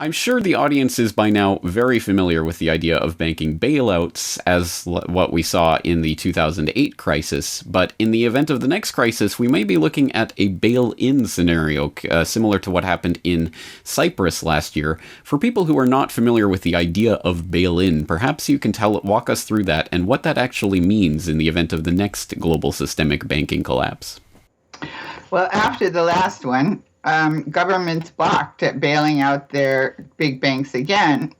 I'm sure the audience is by now very familiar with the idea of banking bailouts as what we saw in the 2008 crisis, but in the event of the next crisis, we may be looking at a bail-in scenario, similar to what happened in Cyprus last year. For people who are not familiar with the idea of bail-in, perhaps you can walk us through that and what that actually means in the event of the next global systemic banking collapse. Well, after the last one, governments balked at bailing out their big banks again.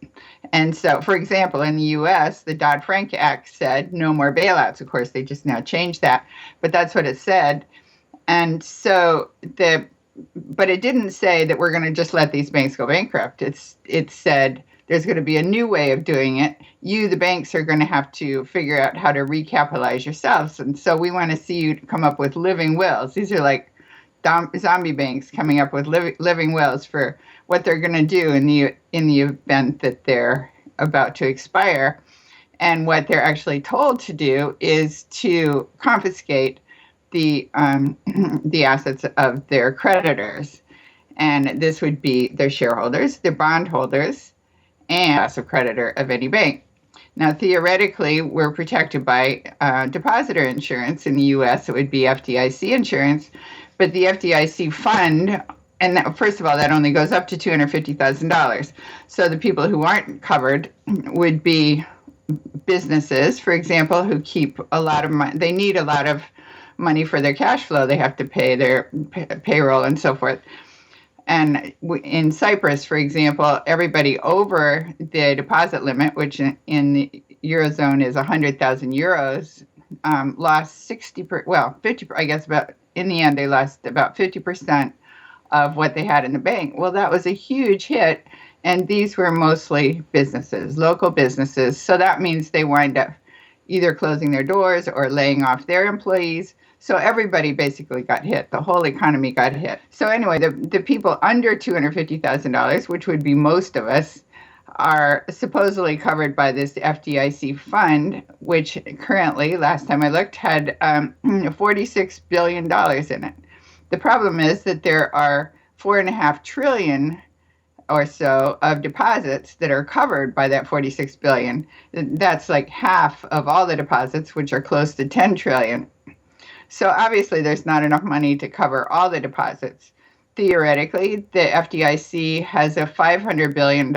And so, for example, in the U.S., the Dodd-Frank Act said no more bailouts. Of course, they just now changed that, but that's what it said. And so, but it didn't say that we're going to just let these banks go bankrupt. It said there's going to be a new way of doing it. You, the banks, are going to have to figure out how to recapitalize yourselves. And so we want to see you come up with living wills. These are like zombie banks coming up with living wills for what they're going to do in the event that they're about to expire. And what they're actually told to do is to confiscate the assets of their creditors. And this would be their shareholders, their bondholders, and class of creditor of any bank. Now, theoretically, we're protected by depositor insurance. In the U.S., it would be FDIC insurance. But the FDIC fund, and that, first of all, that only goes up to $250,000. So the people who aren't covered would be businesses, for example, who keep a lot of money. They need a lot of money for their cash flow. They have to pay their payroll and so forth. And in Cyprus, for example, everybody over the deposit limit, which in the Eurozone is 100,000 euros, lost 50, I guess in the end, they lost about 50% of what they had in the bank. Well, that was a huge hit. And these were mostly businesses, local businesses. So that means they wind up either closing their doors or laying off their employees. So everybody basically got hit. The whole economy got hit. So anyway, the people under $250,000, which would be most of us, are supposedly covered by this FDIC fund, which currently, last time I looked, had $46 billion in it. The problem is that there are $4.5 trillion or so of deposits that are covered by that $46 billion. That's like half of all the deposits, which are close to $10 trillion. So obviously there's not enough money to cover all the deposits. Theoretically, the FDIC has a $500 billion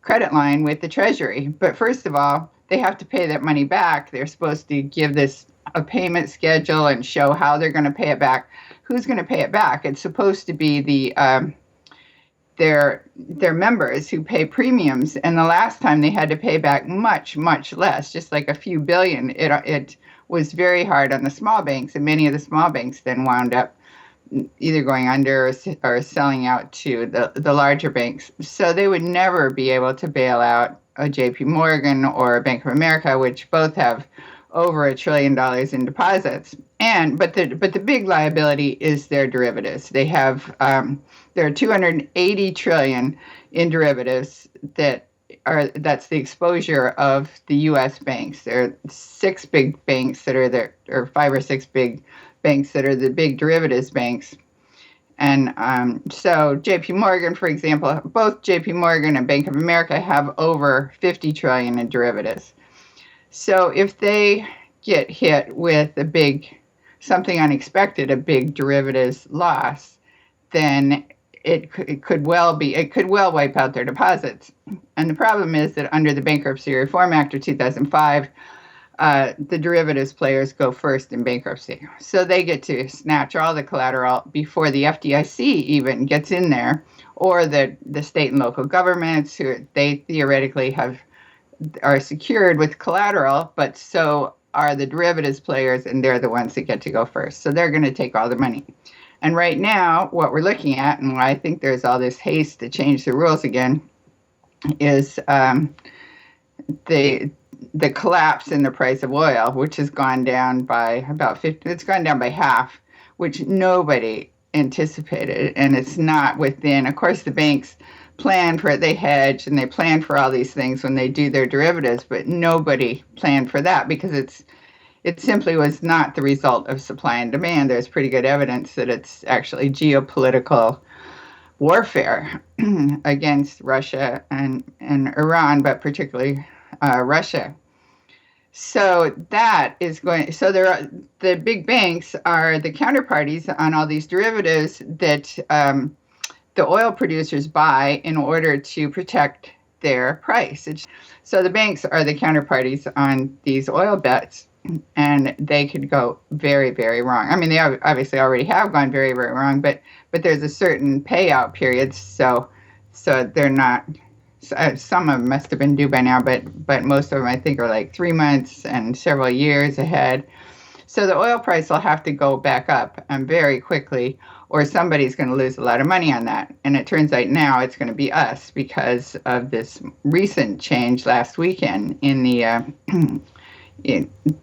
credit line with the Treasury. But first of all, they have to pay that money back. They're supposed to give this a payment schedule and show how they're going to pay it back. Who's going to pay it back? It's supposed to be their members who pay premiums. And the last time they had to pay back much, much less, just like a few billion. It was very hard on the small banks, and many of the small banks then wound up either going under or selling out to the larger banks. So they would never be able to bail out a JP Morgan or a Bank of America, which both have over $1 trillion in deposits. But the big liability is their derivatives. They have there are 280 trillion in derivatives that's the exposure of the U.S. banks. There are 6 big banks that are there, or 5 or 6 big banks that are the big derivatives banks. And so JP Morgan, for example, both JP Morgan and Bank of America have over 50 trillion in derivatives. So if they get hit with something unexpected, a big derivatives loss, then it could well wipe out their deposits. And the problem is that under the Bankruptcy Reform Act of 2005, the derivatives players go first in bankruptcy. So they get to snatch all the collateral before the FDIC even gets in there, or the state and local governments who they theoretically are secured with collateral, but so are the derivatives players, and they're the ones that get to go first. So they're going to take all the money. And right now, what we're looking at, and why I think there's all this haste to change the rules again, is the collapse in the price of oil, which has gone down by about 50. It's gone down by half, which nobody anticipated, and it's not within. Of course, the banks plan for it; they hedge and they plan for all these things when they do their derivatives, but nobody planned for that because it simply was not the result of supply and demand. There's pretty good evidence that it's actually geopolitical warfare against Russia and Iran, but particularly Russia. So that is going. So the big banks are the counterparties on all these derivatives that the oil producers buy in order to protect their price. So the banks are the counterparties on these oil bets, and they could go very, very wrong. I mean, they obviously already have gone very, very wrong, but there's a certain payout period, so they're not. Some of them must have been due by now, but most of them I think are like 3 months and several years ahead. So the oil price will have to go back up very quickly, or somebody's going to lose a lot of money on that. And it turns out now it's going to be us because of this recent change last weekend in the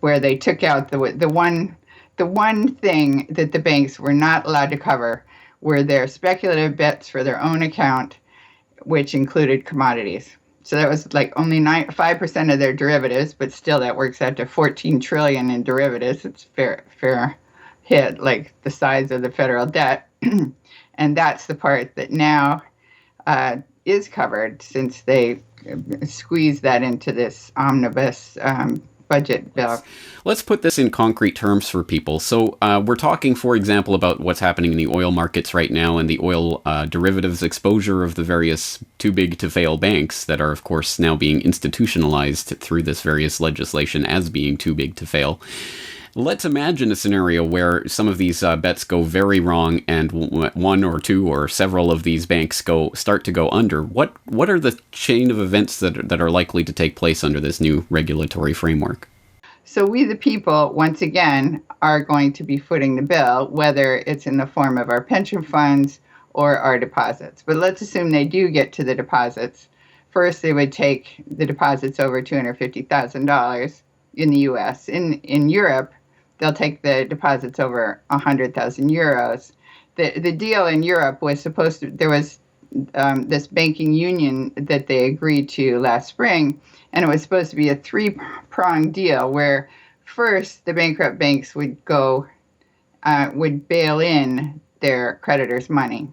where they took out the one thing that the banks were not allowed to cover were their speculative bets for their own account, which included commodities. So that was like only 5% of their derivatives, but still that works out to 14 trillion in derivatives. It's fair hit, like the size of the federal debt. And that's the part that now is covered since they squeezed that into this omnibus budget bill. Let's put this in concrete terms for people. So we're talking, for example, about what's happening in the oil markets right now and the oil derivatives exposure of the various too-big-to-fail banks that are, of course, now being institutionalized through this various legislation as being too big to fail. Let's imagine a scenario where some of these bets go very wrong and one or two or several of these banks start to go under. What are the chain of events that are likely to take place under this new regulatory framework? So we, the people, once again, are going to be footing the bill, whether it's in the form of our pension funds or our deposits. But let's assume they do get to the deposits. First, they would take the deposits over $250,000 in the U.S. In Europe, they'll take the deposits over 100,000 euros. The deal in Europe was there was this banking union that they agreed to last spring, and it was supposed to be a three-pronged deal where first the bankrupt banks would bail in their creditors' money.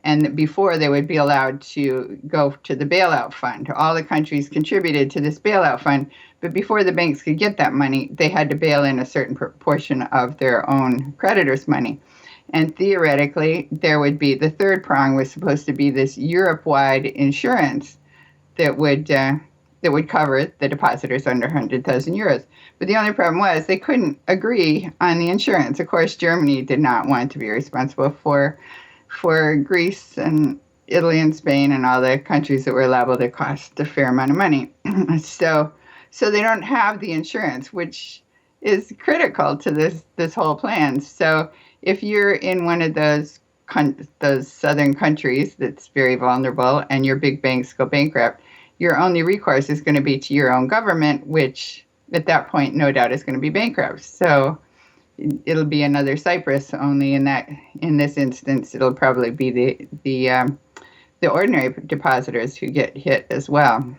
And before they would be allowed to go to the bailout fund. All the countries contributed to this bailout fund, but before the banks could get that money, they had to bail in a certain proportion of their own creditors' money. And theoretically, there would be, the third prong was supposed to be this Europe-wide insurance that would cover the depositors under 100,000 euros. But the only problem was they couldn't agree on the insurance. Of course, Germany did not want to be responsible for Greece and Italy and Spain and all the countries that were liable to cost a fair amount of money. So they don't have the insurance, which is critical to this whole plan. So if you're in one of those southern countries that's very vulnerable and your big banks go bankrupt, your only recourse is going to be to your own government, which at that point, no doubt, is going to be bankrupt. So it'll be another Cyprus, only in this instance, it'll probably be the ordinary depositors who get hit as well.